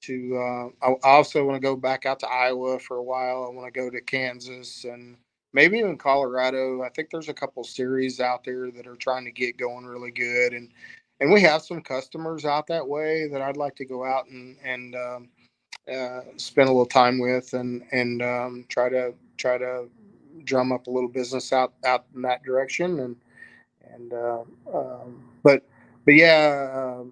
I also want to go back out to Iowa for a while. I want to go to Kansas and maybe even Colorado. I think there's a couple series out there that are trying to get going really good, and we have some customers out that way that I'd like to go out and spend a little time with and try to drum up a little business out in that direction and but yeah.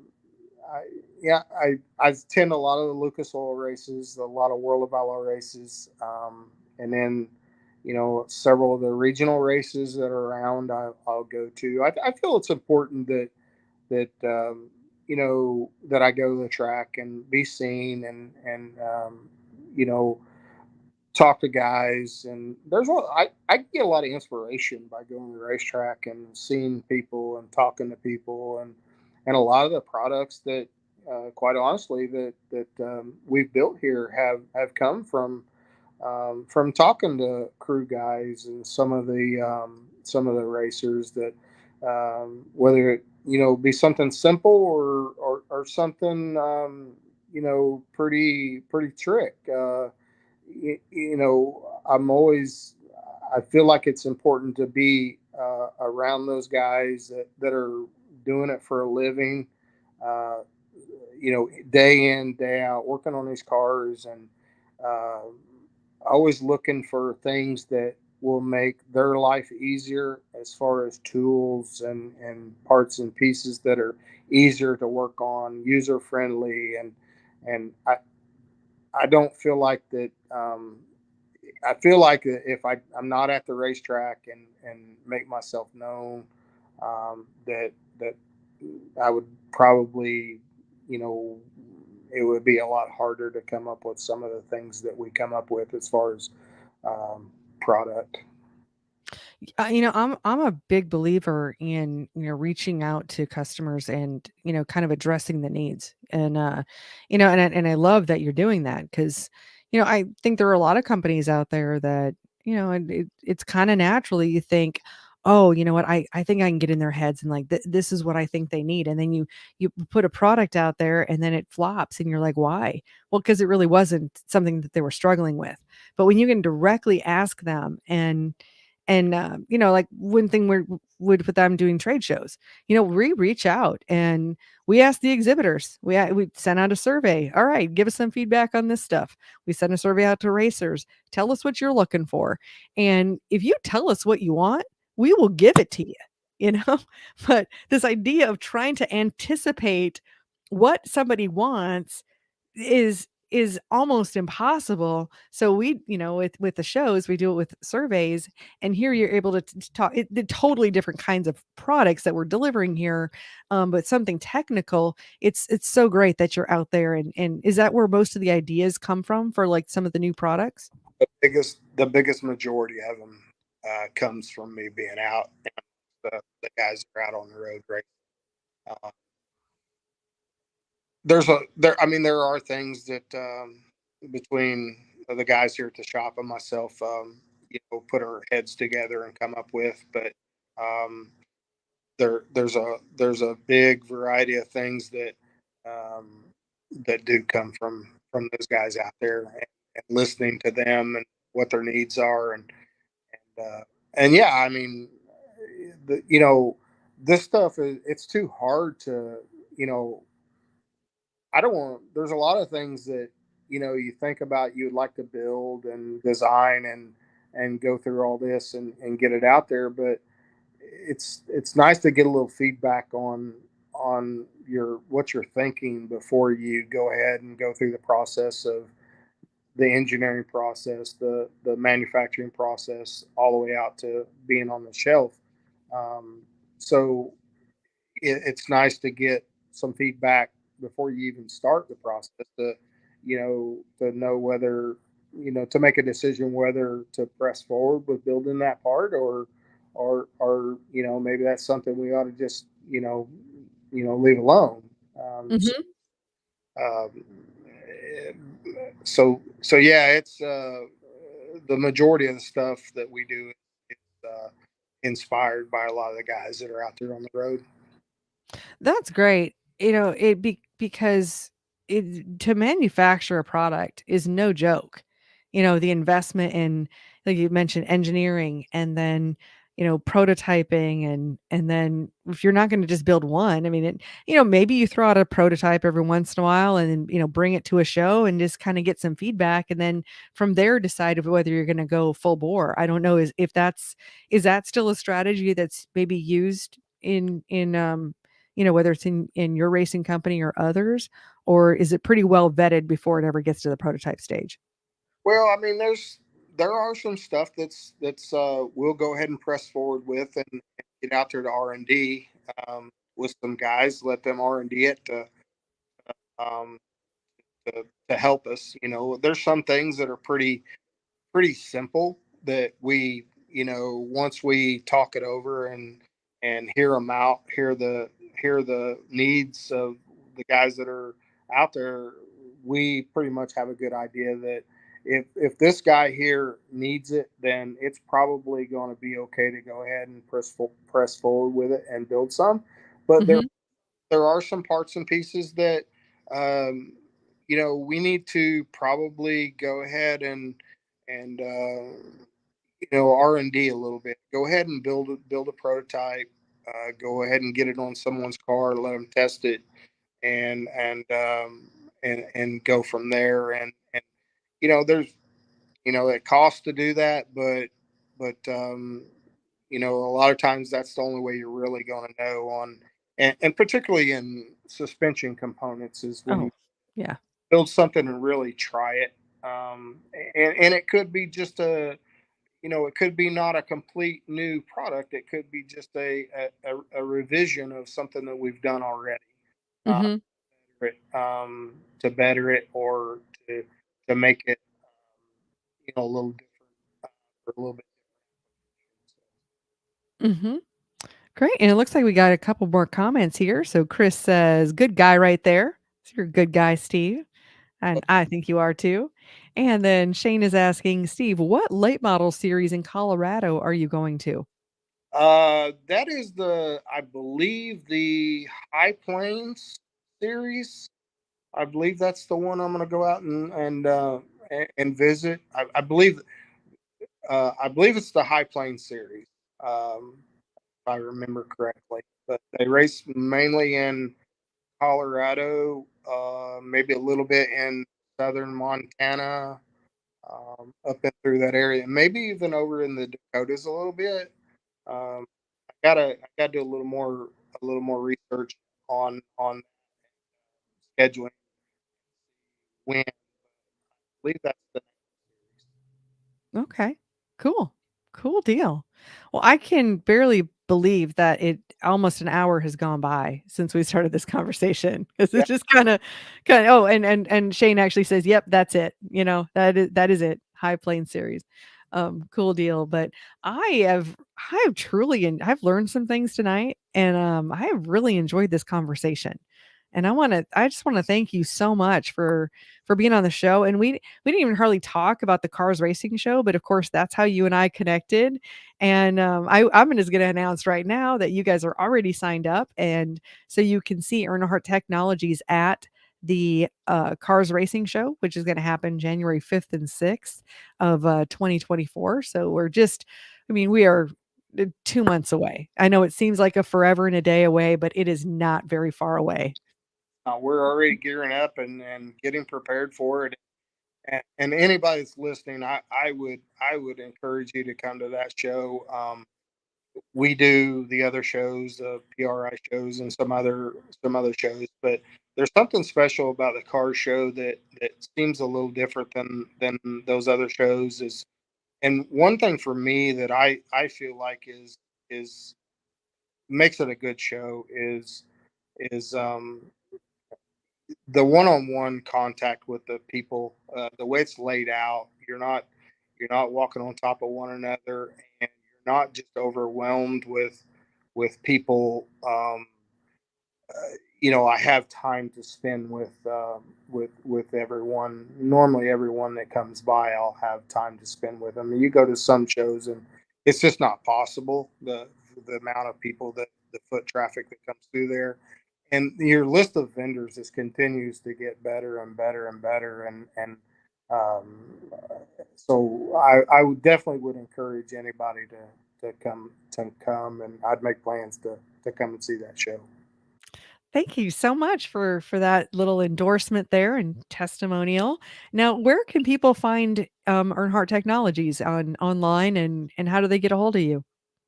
I, yeah, I attend a lot of the Lucas Oil races, a lot of World of Outlaw races, and then several of the regional races that are around. I'll go to. I feel it's important that I go to the track and be seen and you know talk to guys, and I get a lot of inspiration by going to the racetrack and seeing people and talking to people and a lot of the products that quite honestly that we've built here have come from talking to crew guys and some of the racers that whether it be something simple or something pretty trick. I'm always, I feel like it's important to be around those guys that are doing it for a living, uh, day in, day out, working on these cars and uh, always looking for things that will make their life easier as far as tools and parts and pieces that are easier to work on, user friendly, and I don't feel like that. I feel like if I'm not at the racetrack and make myself known, that I would probably, you know, it would be a lot harder to come up with some of the things that we come up with as far as product. I'm a big believer in reaching out to customers and kind of addressing the needs and I love that you're doing that because I think there are a lot of companies out there that and it's kind of naturally you think, oh, you know what, I think I can get in their heads and like this is what I think they need, and then you put a product out there and then it flops and you're like, why? Well, because it really wasn't something that they were struggling with. But when you can directly ask them and like one thing we would with them doing trade shows, we reach out and we ask the exhibitors. We sent out a survey. All right, give us some feedback on this stuff. We send a survey out to racers. Tell us what you're looking for, and if you tell us what you want, we will give it to you. You know, but this idea of trying to anticipate what somebody wants is almost impossible. So we, with the shows, we do it with surveys, and here you're able to talk the totally different kinds of products that we're delivering here, but something technical. It's so great that you're out there, and is that where most of the ideas come from for like some of the new products? The biggest majority of them comes from me being out. The guys that are out on the road, right? Uh, I mean, there are things that between the guys here at the shop and myself, put our heads together and come up with. But um, there's a big variety of things um, that do come from those guys out there, and listening to them and what their needs are, and yeah, I mean, the, you know, this stuff is it's too hard to you know I don't want. There's a lot of things that you think about you'd like to build and design and go through all this and get it out there, but it's nice to get a little feedback on your what you're thinking before you go ahead and go through the process of the engineering process, the manufacturing process, all the way out to being on the shelf. So it's nice to get some feedback before you even start the process to know whether to make a decision whether to press forward with building that part or maybe that's something we ought to just leave alone. So, Mhm. um, so yeah, it's the majority of the stuff that we do is inspired by a lot of the guys that are out there on the road. That's great. Because to manufacture a product is no joke. You know, the investment in, like you mentioned, engineering, and then, you know, prototyping, and then if you're not going to just build one, I mean, you know, maybe you throw out a prototype every once in a while and then, you know, bring it to a show and just kind of get some feedback, and then from there decide whether you're going to go full bore. I don't know if that's, is that still a strategy that's maybe used in you know, whether it's in your racing company or others, or is it pretty well vetted before it ever gets to the prototype stage? Well, I mean, there are some stuff that's we'll go ahead and press forward with and get out there to R&D with some guys, let them R&D it um, to help us. You know, there's some things that are pretty simple that we, you know, once we talk it over and hear them out, hear the needs of the guys that are out there, we pretty much have a good idea that if this guy here needs it, then it's probably going to be okay to go ahead and press forward with it and build some. But Mhm. there are some parts and pieces that um, you know, we need to probably go ahead and you know, R&D a little bit. Go ahead and build a prototype. Go ahead and get it on someone's car, let them test it, and and go from there. And you know, there's, you know, it costs to do that, but you know, a lot of times that's the only way you're really going to know on, and particularly in suspension components is when you Oh, yeah. build something and really try it. And it could be just a, you know, it could be not a complete new product. It could be just a revision of something that we've done already, uh, Mhm. to better it or to make it, you know, a little different, or a little bit Mhm. Great, and it looks like we got a couple more comments here. So Chris says, "Good guy right there." So you're a good guy, Steve, and different. I think you are too. And then Shane is asking, "Steve, what late model series in Colorado are you going to?" That is the, I believe, the High Plains series. I believe that's the one I'm going to go out and visit. I believe it's the High Plains series, if I remember correctly. But they race mainly in Colorado, maybe a little bit in southern Montana, up and through that area, maybe even over in the Dakotas a little bit. Um, I gotta do a little more research on scheduling when. I believe that's the Okay. Cool. Cool deal. Well, I can barely believe that it almost an hour has gone by since we started this conversation. This yeah. is just kinda oh, and Shane actually says, "Yep, that's it." You know, that is it. High Plains series. Cool deal. But I have truly and I've learned some things tonight, and I have really enjoyed this conversation. And I just want to thank you so much for being on the show. And we didn't even hardly talk about the Cars Racing show, but of course that's how you and I connected. And I'm just going to announce right now that you guys are already signed up, and so you can see Earnhardt Technologies at the Cars Racing show, which is going to happen January 5th and 6th of 2024. So we're just, I mean, we are 2 months away. I know it seems like a forever and a day away, but it is not very far away. We're already gearing up and getting prepared for it. And anybody that's listening, I would encourage you to come to that show. We do the other shows, PRI shows, and some other shows, but there's something special about the car show that seems a little different than those other shows. Is And one thing for me that I feel like is makes it a good show is the one-on-one contact with the people, the way it's laid out. You're not walking on top of one another, and you're not just overwhelmed with people. You know, I have time to spend with everyone. Normally, everyone that comes by, I'll have time to spend with them. You go to some shows, and it's just not possible. The amount of people, that the foot traffic that comes through there, and your list of vendors just continues to get better and better and better. And um, so I would definitely would encourage anybody to come, and I'd make plans to come and see that show. Thank you so much for that little endorsement there and testimonial. Now, where can people find, Earnhardt Technologies online, and how do they get a hold of you?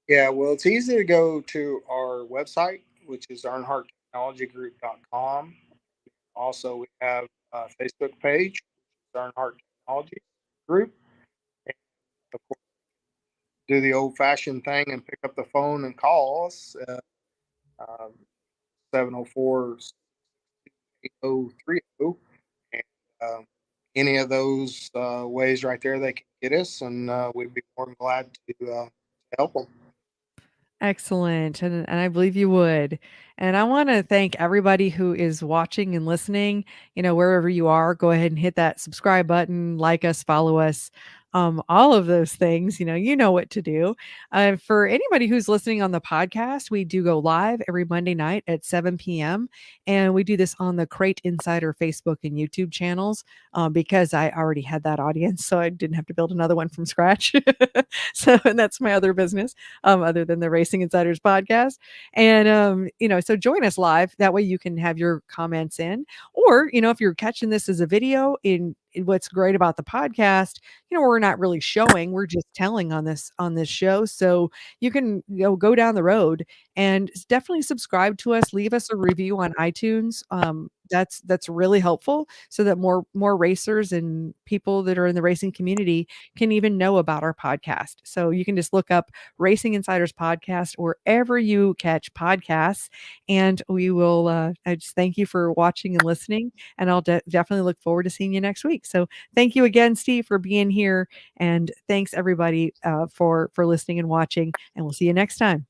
Yeah, well, it's easy to go to our website, which is earnhardttechnologygroup.com. Also, we have a Facebook page, Earnhardt Technologies Group. And of course, do the old fashioned thing and pick up the phone and call us, 704 And any of those ways right there, they can get us, and we'd be more than glad to help them. Excellent, and I believe you would. And I wanna thank everybody who is watching and listening, wherever you are, go ahead and hit that subscribe button, like us, follow us, all of those things, you know what to do. For anybody who's listening on the podcast, we do go live every Monday night at 7 PM, and we do this on the Crate Insider Facebook and YouTube channels, because I already had that audience, so I didn't have to build another one from scratch. So and that's my other business, other than the Racing Insiders podcast. And, so join us live. That way you can have your comments in. Or, if you're catching this as a video in what's great about the podcast, we're not really showing, we're just telling on this show. So you can go down the road and definitely subscribe to us, leave us a review on iTunes. That's really helpful so that more racers and people that are in the racing community can even know about our podcast. So you can just look up Racing Insiders Podcast wherever you catch podcasts. And we will, I just thank you for watching and listening. And I'll definitely look forward to seeing you next week. So thank you again, Steve, for being here. And thanks everybody for listening and watching. And we'll see you next time.